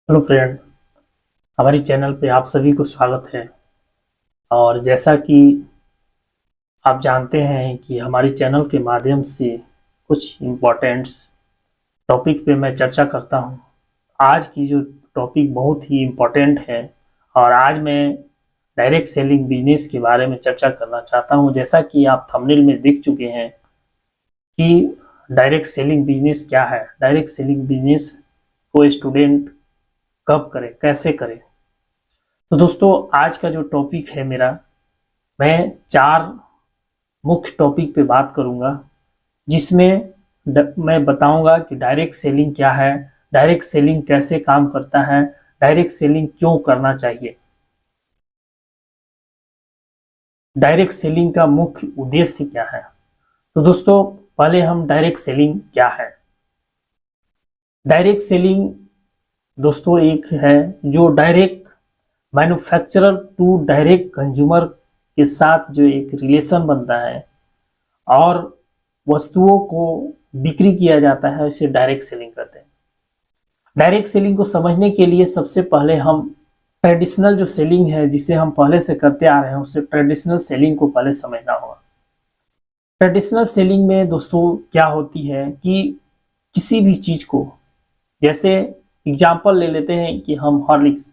Hello friend, हमारी channel पे आप सभी को स्वागत है। और जैसा कि आप जानते हैं कि हमारी चैनल के माध्यम से कुछ इम्पोर्टेंट्स टॉपिक पे मैं चर्चा करता हूँ। आज की जो टॉपिक बहुत ही इम्पोर्टेंट है और आज मैं डायरेक्ट सेलिंग बिजनेस के बारे में चर्चा करना चाहता हूँ। जैसा कि आप थंबनेल में देख चुके हैं कि डायरेक्ट सेलिंग बिजनेस क्या है, डायरेक्ट सेलिंग बिजनेस को स्टूडेंट कब करे, कैसे करे। तो दोस्तों, आज का जो टॉपिक है मेरा, मैं 4 मुख्य टॉपिक पे बात करूंगा, जिसमें मैं बताऊंगा कि डायरेक्ट सेलिंग क्या है, डायरेक्ट सेलिंग कैसे काम करता है, डायरेक्ट सेलिंग क्यों करना चाहिए, डायरेक्ट सेलिंग का मुख्य उद्देश्य क्या है। तो दोस्तों, पहले हम डायरेक्ट सेलिंग क्या है। डायरेक्ट सेलिंग दोस्तों एक है जो direct manufacturer to direct consumer के साथ जो एक रिलेशन बनता है और वस्तुओं को बिक्री किया जाता है, इसे डायरेक्ट सेलिंग कहते हैं। डायरेक्ट सेलिंग को समझने के लिए सबसे पहले हम ट्रेडिशनल जो सेलिंग है, जिसे हम पहले से करते आ रहे हैं, उसे ट्रेडिशनल सेलिंग को पहले समझना होगा। ट्रेडिशनल सेलिंग में दोस्तों क्या होती है कि किसी भी चीज को, जैसे एग्जांपल ले लेते हैं कि हम हॉर्लिक्स,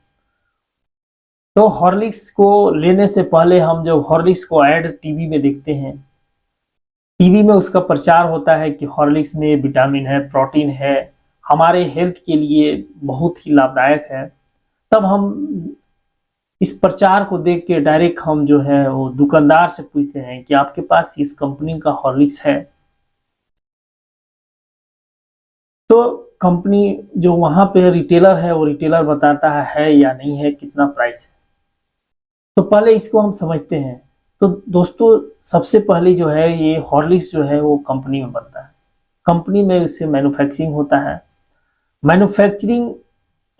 तो हॉर्लिक्स को लेने से पहले हम जब हॉर्लिक्स को ऐड टीवी में देखते हैं, टीवी में उसका प्रचार होता है कि हॉर्लिक्स में विटामिन है, प्रोटीन है, हमारे हेल्थ के लिए बहुत ही लाभदायक है। तब हम इस प्रचार को देख के डायरेक्ट हम जो है वो दुकानदार से पूछते हैं कि आपके पास इस कंपनी का हॉर्लिक्स है। तो कंपनी जो वहां पे रिटेलर है, वो रिटेलर बताता है या नहीं है, कितना प्राइस है। तो पहले इसको हम समझते हैं। तो दोस्तों, सबसे पहले जो है ये हॉर्लिक्स जो है वो कंपनी में बनता है, कंपनी में इससे मैन्युफैक्चरिंग होता है। मैन्युफैक्चरिंग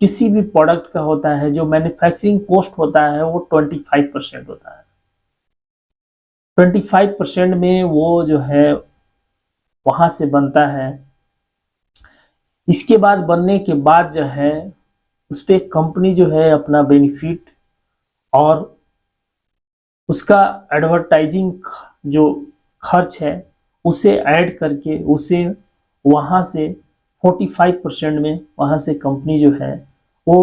किसी भी प्रोडक्ट का होता है, जो मैन्युफैक्चरिंग कॉस्ट होता है वो 25% होता है। 25% में वो जो है वहां से बनता है। इसके बाद बनने के बाद जो है उस पर कंपनी जो है अपना बेनिफिट और उसका एडवर्टाइजिंग जो खर्च है उसे ऐड करके उसे वहां से 45% में वहां से कंपनी जो है वो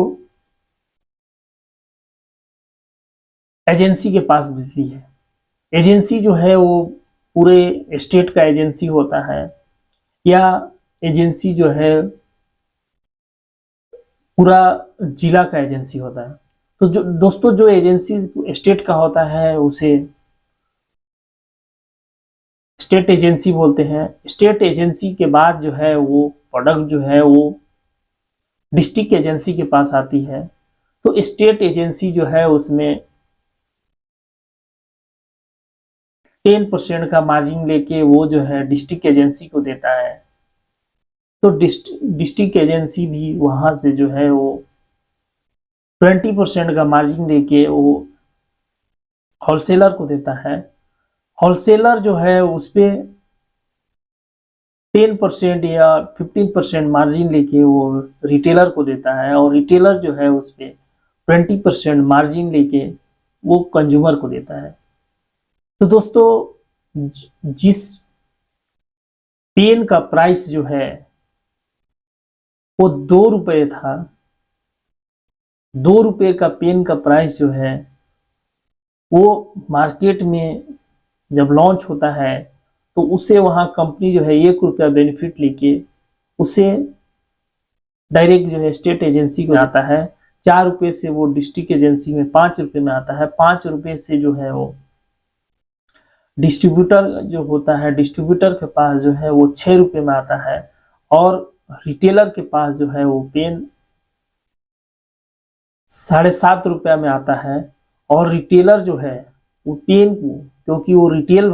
एजेंसी के पास देती है। एजेंसी जो है वो पूरे स्टेट का एजेंसी होता है, या एजेंसी जो है पूरा जिला का एजेंसी होता है। तो जो दोस्तों, जो एजेंसी स्टेट का होता है उसे स्टेट एजेंसी बोलते हैं। स्टेट एजेंसी के बाद जो है वो प्रोडक्ट जो है वो डिस्ट्रिक्ट एजेंसी के पास आती है। तो स्टेट एजेंसी जो है उसमें 10% का मार्जिन लेके वो जो है डिस्ट्रिक्ट एजेंसी को देता है। तो डिस्ट्रिक्ट एजेंसी भी वहां से जो है वो 20% का मार्जिन लेके वो होलसेलर को देता है। होलसेलर जो है उस पे 10% या 15% मार्जिन लेके वो रिटेलर को देता है, और रिटेलर जो है उस पे 20% मार्जिन लेके वो कंज्यूमर को देता है। तो दोस्तों, जिस पेन का प्राइस जो है वो 2 रुपये था, 2 रुपये का पेन का प्राइस जो है वो मार्केट में जब लॉन्च होता है तो उसे वहां कंपनी जो है 1 रुपया बेनिफिट लेके उसे डायरेक्ट जो है स्टेट एजेंसी को आता है। 4 रुपये से वो डिस्ट्रिक्ट एजेंसी में 5 रुपये में आता है। 5 रुपये से जो है वो डिस्ट्रीब्यूटर जो होता है, डिस्ट्रीब्यूटर के पास जो है वो 6 रुपये में आता है, और रिटेलर के पास जो है वो पेन 7.5 रुपया में आता है। और रिटेलर जो है वो पेन को, क्योंकि वो रिटेल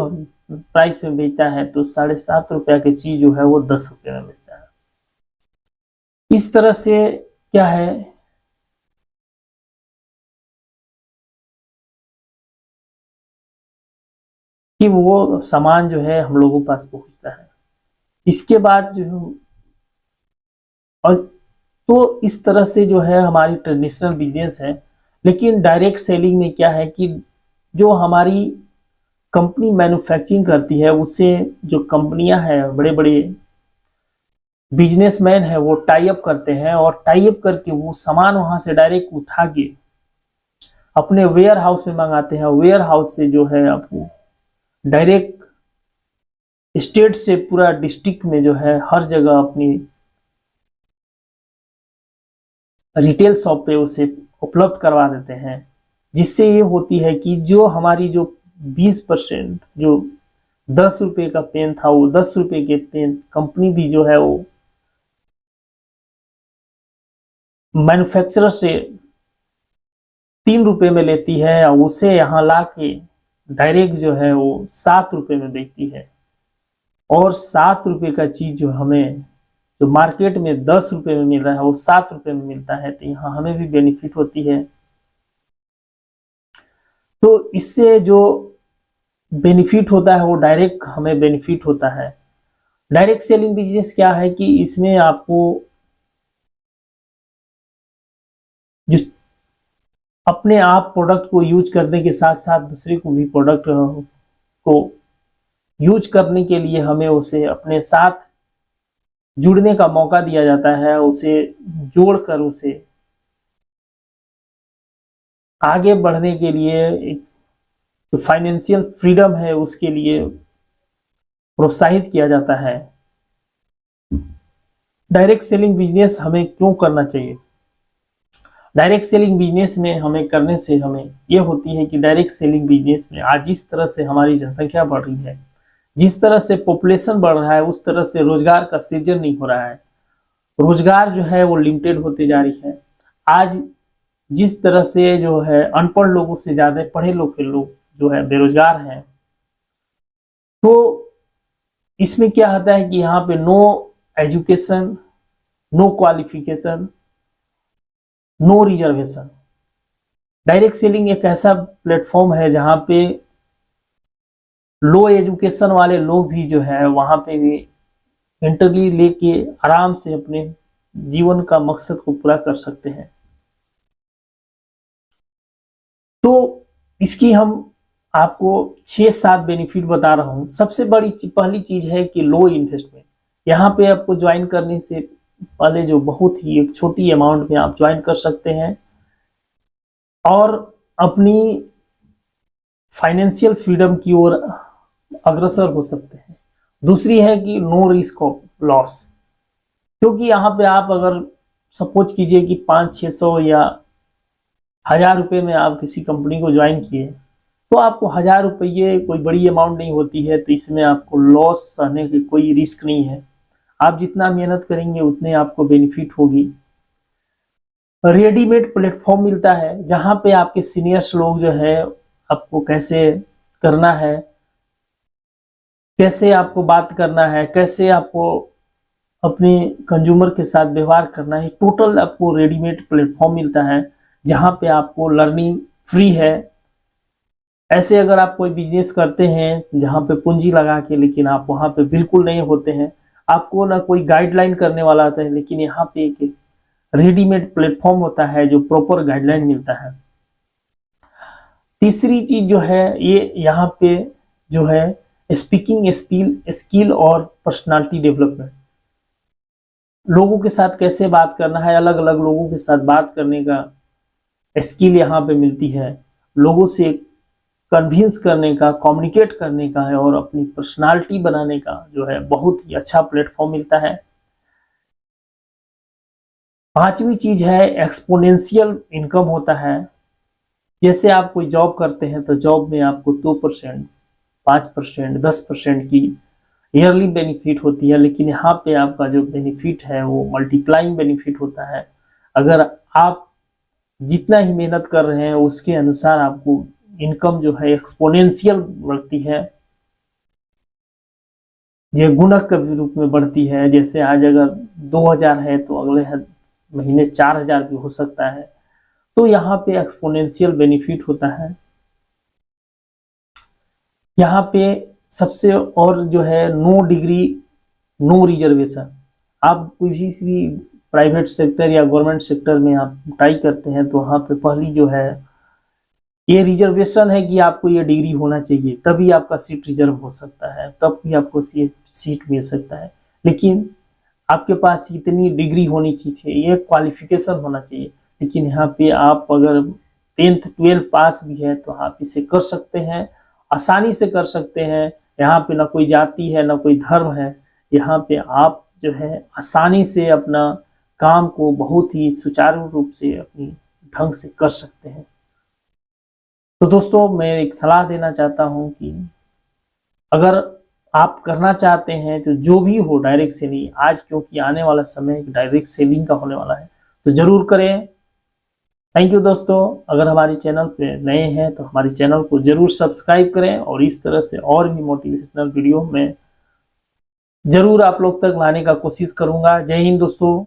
प्राइस में बेचता है, तो 7.5 रुपया की चीज जो है वो 10 रुपये में बेचता है। इस तरह से क्या है कि वो सामान जो है हम लोगों के पास पहुंचता है। इसके बाद जो, और तो इस तरह से जो है हमारी ट्रेडिशनल बिजनेस है। लेकिन डायरेक्ट सेलिंग में क्या है कि जो हमारी कंपनी मैन्युफैक्चरिंग करती है, उससे जो कंपनियां हैं, बड़े बड़े बिजनेसमैन है, वो टाई अप करते हैं और टाई अप करके वो सामान वहां से डायरेक्ट उठा के अपने वेयर हाउस में मंगाते हैं। वेयर हाउस से जो है आपको डायरेक्ट स्टेट से पूरा डिस्ट्रिक्ट में जो है हर जगह अपनी रिटेल शॉप पे उसे उपलब्ध करवा देते हैं। जिससे ये होती है कि जो हमारी जो 20% जो 10 रुपए का पेन था, वो 10 रुपए के पेन कंपनी भी जो है वो मैन्युफैक्चरर से 3 रुपए में लेती है और उसे यहाँ ला के डायरेक्ट जो है वो 7 रुपए में बेचती है। और 7 रुपए का चीज जो हमें जो मार्केट में 10 रुपए में मिल रहा है वो 7 रुपए में मिलता है, तो यहाँ हमें भी बेनिफिट होती है। तो इससे जो बेनिफिट होता है वो डायरेक्ट हमें बेनिफिट होता है। डायरेक्ट सेलिंग बिजनेस क्या है कि इसमें आपको जो अपने आप प्रोडक्ट को यूज करने के साथ साथ दूसरे को भी प्रोडक्ट को यूज करने के लिए हमें उसे अपने साथ जुड़ने का मौका दिया जाता है, उसे जोड़कर उसे आगे बढ़ने के लिए एक जो फाइनेंशियल फ्रीडम है उसके लिए प्रोत्साहित किया जाता है। डायरेक्ट सेलिंग बिजनेस हमें क्यों करना चाहिए? डायरेक्ट सेलिंग बिजनेस में हमें करने से हमें ये होती है कि डायरेक्ट सेलिंग बिजनेस में आज जिस तरह से हमारी जनसंख्या बढ़ रही है, जिस तरह से पॉपुलेशन बढ़ रहा है, उस तरह से रोजगार का सृजन नहीं हो रहा है। रोजगार जो है वो लिमिटेड होती जा रही है। आज जिस तरह से जो है अनपढ़ लोगों से ज्यादा पढ़े लोग जो है बेरोजगार हैं, तो इसमें क्या होता है कि यहाँ पे no education, no qualification, no reservation. Direct selling एक ऐसा प्लेटफॉर्म है जहाँ पे लो एजुकेशन वाले लोग भी जो है वहां पे भी इंटरव्यू लेके आराम से अपने जीवन का मकसद को पूरा कर सकते हैं। तो इसकी हम आपको 6-7 बेनिफिट बता रहा हूं। सबसे बड़ी पहली चीज है कि लो इन्वेस्टमेंट। यहाँ पे आपको ज्वाइन करने से पहले जो बहुत ही एक छोटी अमाउंट में आप ज्वाइन कर सकते हैं और अपनी फाइनेंशियल फ्रीडम की ओर अग्रसर हो सकते हैं। दूसरी है कि नो रिस्क ऑफ लॉस, क्योंकि यहाँ पे आप अगर सपोज कीजिए कि 500-600 या 1000 रुपये में आप किसी कंपनी को ज्वाइन किए, तो आपको 1000 रुपये कोई बड़ी अमाउंट नहीं होती है, तो इसमें आपको लॉस सहने की कोई रिस्क नहीं है। आप जितना मेहनत करेंगे उतने आपको बेनिफिट होगी। रेडीमेड प्लेटफॉर्म मिलता है जहां पे आपके सीनियर्स लोग जो है आपको कैसे करना है, कैसे आपको बात करना है, कैसे आपको अपने कंज्यूमर के साथ व्यवहार करना है, टोटल आपको रेडीमेड प्लेटफॉर्म मिलता है जहां पे आपको लर्निंग फ्री है। ऐसे अगर आप कोई बिजनेस करते हैं जहां पे पूंजी लगा के, लेकिन आप वहां पे बिल्कुल नहीं होते हैं, आपको ना कोई गाइडलाइन करने वाला आता है, लेकिन यहाँ पे एक रेडीमेड प्लेटफॉर्म होता है जो प्रॉपर गाइडलाइन मिलता है। तीसरी चीज जो है ये यहाँ पे जो है स्पीकिंग स्किल और पर्सनालिटी डेवलपमेंट। लोगों के साथ कैसे बात करना है, अलग अलग लोगों के साथ बात करने का स्किल यहाँ पे मिलती है। लोगों से कन्विंस करने का, कम्युनिकेट करने का है और अपनी पर्सनालिटी बनाने का जो है बहुत ही अच्छा प्लेटफॉर्म मिलता है। पांचवी चीज है एक्सपोनेंशियल इनकम होता है। जैसे आप कोई जॉब करते हैं तो जॉब में आपको 2%, 5%, 10% की ईयरली बेनिफिट होती है, लेकिन यहाँ पे आपका जो बेनिफिट है वो मल्टीप्लाइंग बेनिफिट होता है। अगर आप जितना ही मेहनत कर रहे हैं उसके अनुसार आपको इनकम जो है एक्सपोनेंशियल बढ़ती है, ये गुणक के रूप में बढ़ती है। जैसे आज अगर 2000 है तो अगले महीने 4000 भी हो सकता है। तो यहाँ पे एक्सपोनेंशियल बेनिफिट होता है। यहाँ पे सबसे और जो है नो डिग्री नो रिजर्वेशन। आप किसी भी प्राइवेट सेक्टर या गवर्नमेंट सेक्टर में आप ट्राई करते हैं तो वहाँ पे पहली जो है ये रिजर्वेशन है कि आपको ये डिग्री होना चाहिए, तभी आपका सीट रिजर्व हो सकता है, तब भी आपको सीट मिल सकता है। लेकिन आपके पास इतनी डिग्री होनी चाहिए, ये क्वालिफिकेशन होना चाहिए। लेकिन यहाँ पे आप अगर 10th 12 पास भी है तो आप इसे कर सकते हैं, आसानी से कर सकते हैं। यहाँ पे ना कोई जाति है ना कोई धर्म है, यहाँ पे आप जो है आसानी से अपना काम को बहुत ही सुचारू रूप से अपनी ढंग से कर सकते हैं। तो दोस्तों मैं एक सलाह देना चाहता हूँ कि अगर आप करना चाहते हैं तो जो भी हो डायरेक्ट सेलिंग, आज क्योंकि आने वाला समय डायरेक्ट सेलिंग का होने वाला है, तो जरूर करें। थैंक यू दोस्तों। अगर हमारे चैनल पे नए हैं तो हमारे चैनल को जरूर सब्सक्राइब करें और इस तरह से और भी मोटिवेशनल वीडियो में जरूर आप लोग तक लाने का कोशिश करूंगा। जय हिंद दोस्तों।